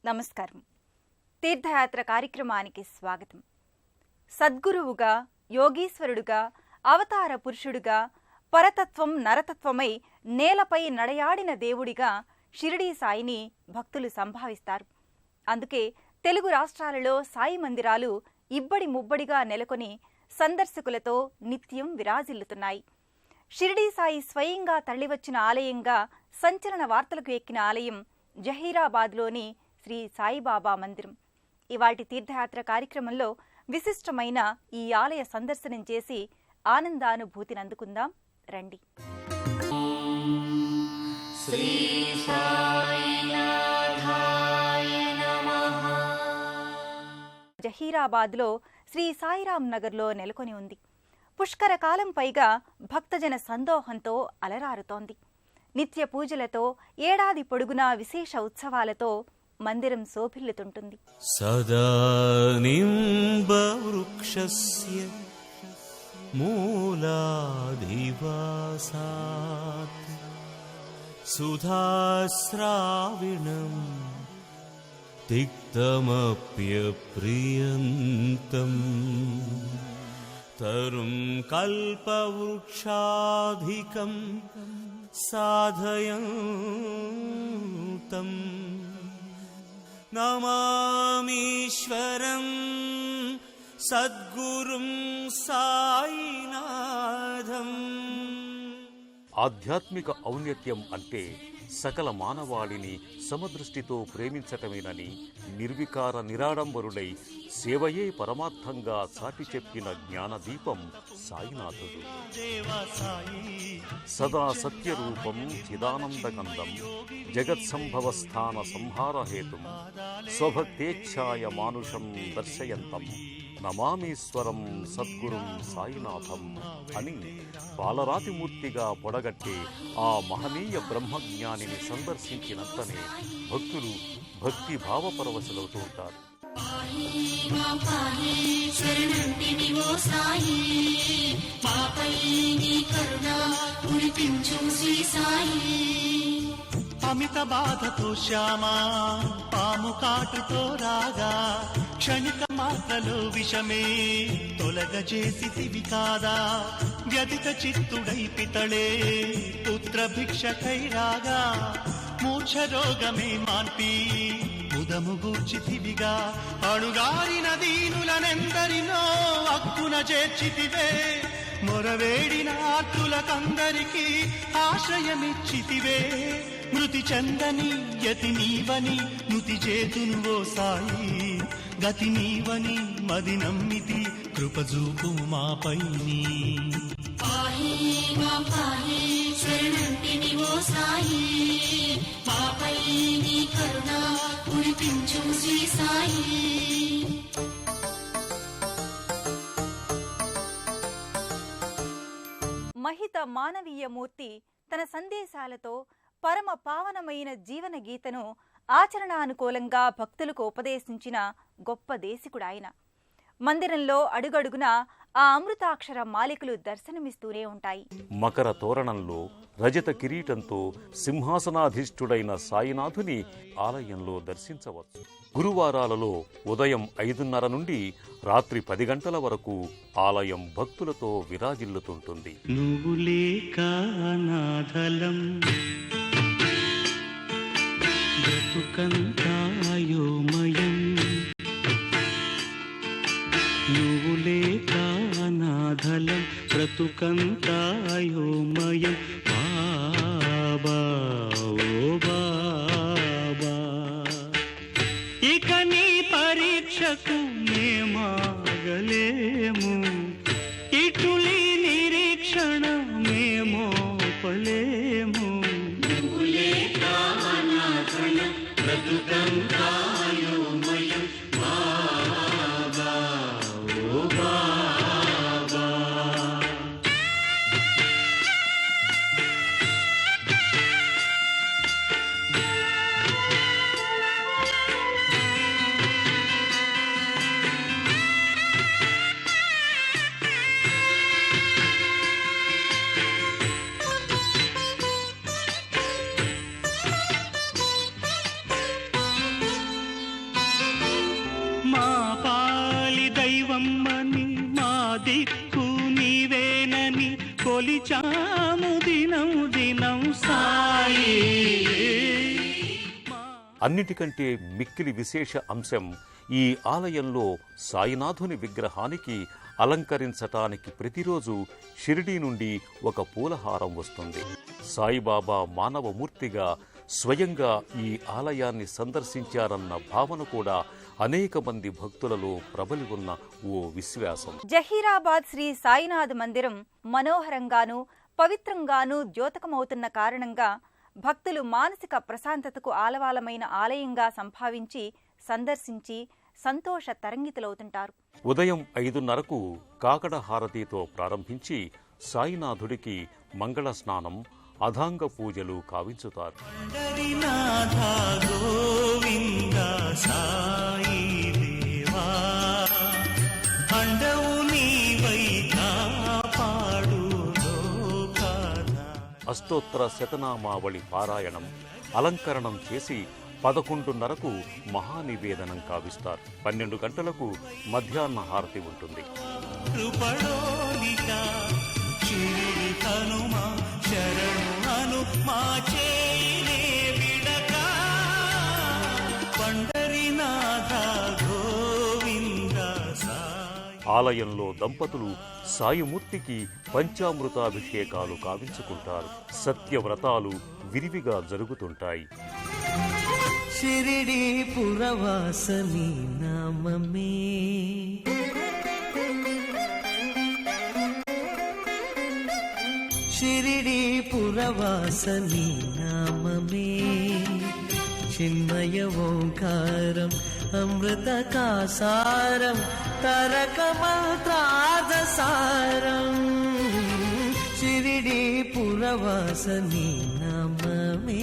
నమస్కారం. తీర్థయాత్ర కార్యక్రమానికి స్వాగతం. సద్గురువుగా, యోగీశ్వరుడుగా, అవతార పురుషుడుగా, పరతత్వం నరతత్వమై నేలపై నడయాడిన దేవుడిగా షిరిడీ సాయిని భక్తులు సంభావిస్తారు. అందుకే తెలుగు రాష్ట్రాలలో సాయి మందిరాలు ఇబ్బడి ముబ్బడిగా నెలకొని సందర్శకులతో నిత్యం విరాజిల్లుతున్నాయి. షిరిడీ సాయి స్వయంగా తరలివచ్చిన ఆలయంగా సంచలన వార్తలకు ఎక్కిన ఆలయం జహీరాబాద్లోని శ్రీ సాయిబాబా మందిరం. ఇవాటి తీర్థయాత్ర కార్యక్రమంలో విశిష్టమైన ఈ ఆలయ సందర్శనం చేసి ఆనందానుభూతిని అందుకుందాం రండి. జహీరాబాద్లో శ్రీ సాయిరాం నగర్లో నెలకొని ఉంది. పుష్కర కాలం పైగా భక్తజన సందోహంతో అలరారుతోంది. నిత్య పూజలతో, ఏడాది పొడుగునా విశేష ఉత్సవాలతో మందిరం శోభిల్లుతుంటుంది. సదా నింబవృక్షస్య మూలాధివాసాత్ సుధాస్రావిణం తిక్తమప్యప్రియంతం తరుం కల్పవృక్షాధికం సాధయంతం నమామీశ్వరం సద్గురుం సాయినాథం. ఆధ్యాత్మిక ఔన్నత్యం అంటే సకల మానవాళిని సమదృష్టితో ప్రేమించటమేనని నిర్వికార నిరాడంబరుడై సేవయే పరమార్థంగా చాటి చెప్పిన జ్ఞానదీపం సాయినాథుడు. సదా సత్యరూపం చిదానందకందం జగత్సంభవస్థాన సంహారహేతుం స్వభక్తేచ్ఛాయ మానుషం దర్శయంతం నమామీశ్వరం సద్గురుం సాయినాథం అని బాలరాతిమూర్తిగా పొడగట్టే ఆ మహనీయ బ్రహ్మజ్ఞానిని సందర్శించినంతనే భక్తులు భక్తి భావపరవశులవుతుంటారు. అమిత బాధతో శ్యామా పాము కాటుతో రాగా క్షణిక మాత్రలో విషమే తొలగజేసితివి కాదా. వ్యధిత చిత్తుడై పితళే పుత్ర భిక్షకై రాగా మూర్ఛ రోగమే మాన్పి ఉదము గూర్చితివిగా. అణుగారిన దీనులనెందరినో అక్కున చేర్చితివే. మొరవేడిన ఆర్తులకందరికీ ఆశ్రయమిచ్చితివే. మృతి చెందని యతి నీవని నుతి చేతును ఓ సాయి. గతి నీవని మది నమ్మితి కృపజూపు మాపైని. మహిత మానవీయ మూర్తి తన సందేశాలతో పరమ పావనమైన జీవన గీతను ఆచరణానుకూలంగా భక్తులకు ఉపదేశించిన గొప్ప దేశికుడాయన. మందిరంలో అడుగడుగున ఆ అమృతాక్షర మాలికలు దర్శనమిస్తూనే ఉంటాయి. మకర తోరణంలో రజత కిరీటంతో సింహాసనాధీష్ఠుడైన సాయినాథుని ఆలయంలో దర్శించవచ్చు. గురువారాలలో ఉదయం 5:30 నుండి రాత్రి 10 గంటల వరకు ఆలయం భక్తులతో విరాజిల్లుతుంటుంది. నువ్వు లేక అనాథలం బ్రతుకంతాయోమయం. నువ్వు లేక అనాథలం బ్రతుకంతాయోమయం. బాబా ఓ బాబా, ఇక నీ పరీక్షకు మేమాగలేము. ఇటులి నిరీక్షణ మేమోపలేము. బ్రతుకంతాయోమయం బాబా ఓ బాబా. దిక్కు నీవేనని కొలిచాము దినం దినం సాయి. అన్నిటికంటే మిక్కిలి విశేష అంశం, ఈ ఆలయంలో సాయినాథుని విగ్రహానికి అలంకరించటానికి ప్రతిరోజు షిరిడీ నుండి ఒక పూలహారం వస్తుంది. సాయిబాబా మానవమూర్తిగా స్వయంగా ఈ ఆలయాన్ని సందర్శించారన్న భావన కూడా అనేక మంది భక్తులలో ప్రబలి ఉన్న ఓ విశ్వాసం. జహీరాబాద్ శ్రీ సాయినాథ్ మందిరం మనోహరంగానూ పవిత్రంగానూ ద్యోతకమవుతున్న కారణంగా భక్తులు మానసిక ప్రశాంతతకు ఆలవాలమైన ఆలయంగా సంభావించి సందర్శించి సంతోష తరంగితులవుతుంటారు. ఉదయం 5:30కు కాకడ హారతితో ప్రారంభించి సాయినాథుడికి మంగళ స్నానం, అధాంగ పూజలు కావించుతారు. పండరినాథ గోవింద సాయి దేవా, అండవు నీవై కాపాడు లోకాధ. అష్టోత్తర శతనామావళి పారాయణం, అలంకరణం చేసి 11:30కు మహానివేదనం కావిస్తారు. 12 గంటలకు మధ్యాహ్న హారతి ఉంటుంది. కృపణోలిక శిరిడి హనుమా శరణు హను మా చేయినే విడక, పండరినాథ గోవింద సాయి. ఆలయంలో దంపతులు సాయిమూర్తికి పంచామృతాభిషేకాలు కావించుకుంటారు. సత్యవ్రతాలు విరివిగా జరుగుతుంటాయి. షిరిడి పురవాసని నామమే, షిరిడి పురవాసని నామమే, చిన్మయ ఓంకారం అమృత కాసారం తరక మంత్రాదసారం, షిరిడి పురవాసని నామమే.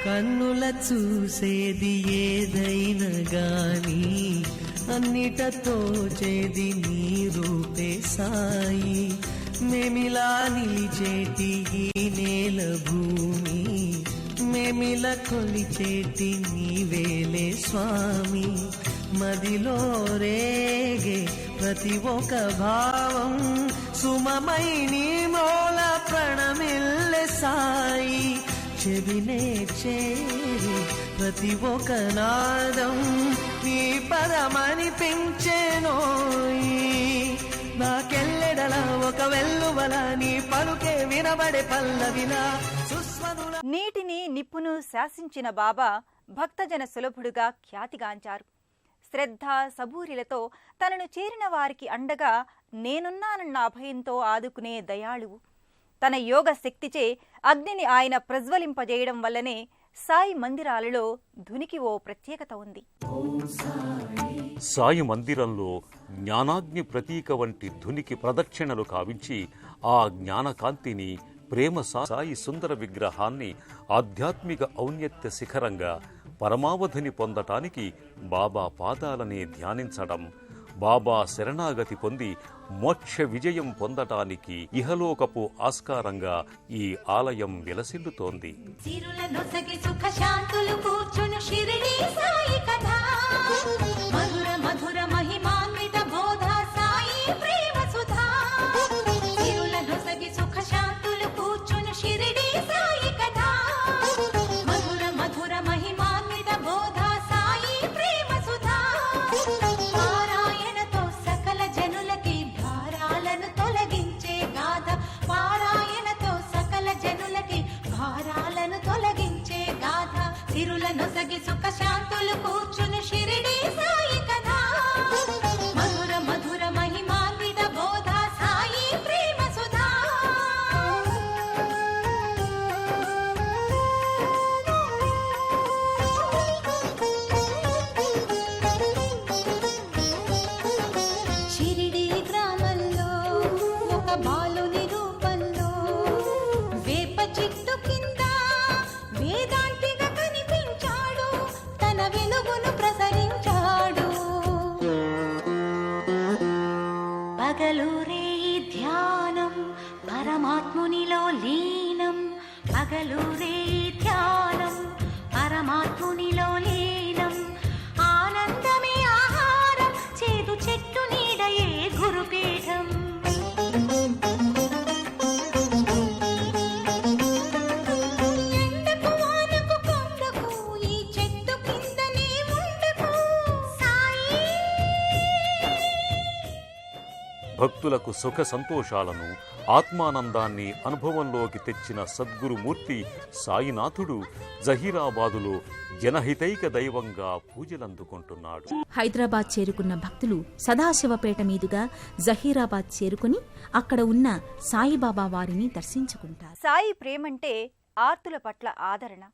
కన్నుల చూసేది ఏదైనా గాని అన్నిటతో చేది నీ రూపే సాయి, మేమిలా నిలిచేటి ఈ నేల భూమి, మేమిల కొలిచేటి నీవేలే స్వామి, మదిలో రేగే ప్రతి ఒక్క భావం సుమమై నీ మోల ప్రణమిల్లె సాయి, చెవినే చేరి ప్రతి ఒక్క నాదం నీ పదమనిపించేనోయి, నాకెల్లెడల ఒక వెల్లువల నీ పలుకే వినబడే పల్లవిలా సుస్వనుల. నీటిని నిప్పును శాసించిన బాబా భక్తజన సులభుడుగా ఖ్యాతిగాంచారు. శ్రద్ధ సబూరిలతో తనను చేరిన వారికి అండగా నేనున్నానన్న అభయంతో ఆదుకునే దయాళువు. తన యోగ శక్తిచే అగ్నిని ఆయన ప్రజ్వలింపజేయడం వల్లనే సాయి మందిరాలలో ధునికి ఓ ప్రత్యేకత ఉంది. సాయి మందిరంలో జ్ఞానాగ్ని ప్రతీక వంటి ధునికి ప్రదక్షిణలు కావించి ఆ జ్ఞానకాంతిని ప్రేమ సాయి సుందర విగ్రహాన్ని ఆధ్యాత్మిక ఔన్నత్య శిఖరంగా పరమావధిని పొందటానికి బాబా పాదాలనే ధ్యానించడం, బాబా శరణాగతి పొంది మోక్ష విజయం పొందటానికి ఇహలోకపు ఆస్కారంగా ఈ ఆలయం విలసిల్లుతోంది. సిరుల నొసగి సుఖ శాంతులు కూర్చుని షిరిడి పగలురే ధ్యానం పరమాత్మునిలో లీనం, పగలురే ధ్యానం పరమాత్మునిలో లీనం, ఆనందమే ఆహారం చేదు చెట్టు నీడయే గురుపీఠం. ఎండకు వానకు కొండకు ఈ చెట్టు కిందనే ఉండకు సాయి. భక్తులకు సుఖ సంతోషాలను ఆత్మానందాన్ని అనుభవంలోకి తెచ్చిన సద్గురుమూర్తి సాయినాథుడు జహీరాబాదులో జనహితైక దైవంగా పూజలందుకుంటున్నాడు. హైదరాబాద్ చేరుకున్న భక్తులు సదాశివపేట మీదుగా జహీరాబాద్ చేరుకుని అక్కడ ఉన్న సాయిబాబా వారిని దర్శించుకుంటారు. సాయి ప్రేమంటే ఆర్తుల పట్ల ఆదరణ,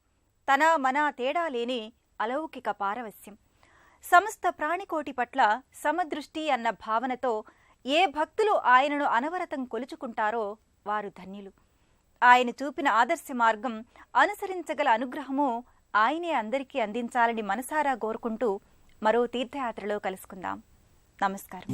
తన మన తేడా లేని అలౌకిక పారవస్యం. సమస్త ప్రాణికోటి పట్ల సమదృష్టి అన్న భావనతో ఏ భక్తులు ఆయనను అనవరతం కొలుచుకుంటారో వారు ధన్యులు. ఆయన చూపిన ఆదర్శ మార్గం, అనుసరించగల అనుగ్రహము ఆయనే అందరికీ అందించాలని మనసారా కోరుకుంటూ మరో తీర్థయాత్రలో కలుసుకుందాం. నమస్కారం.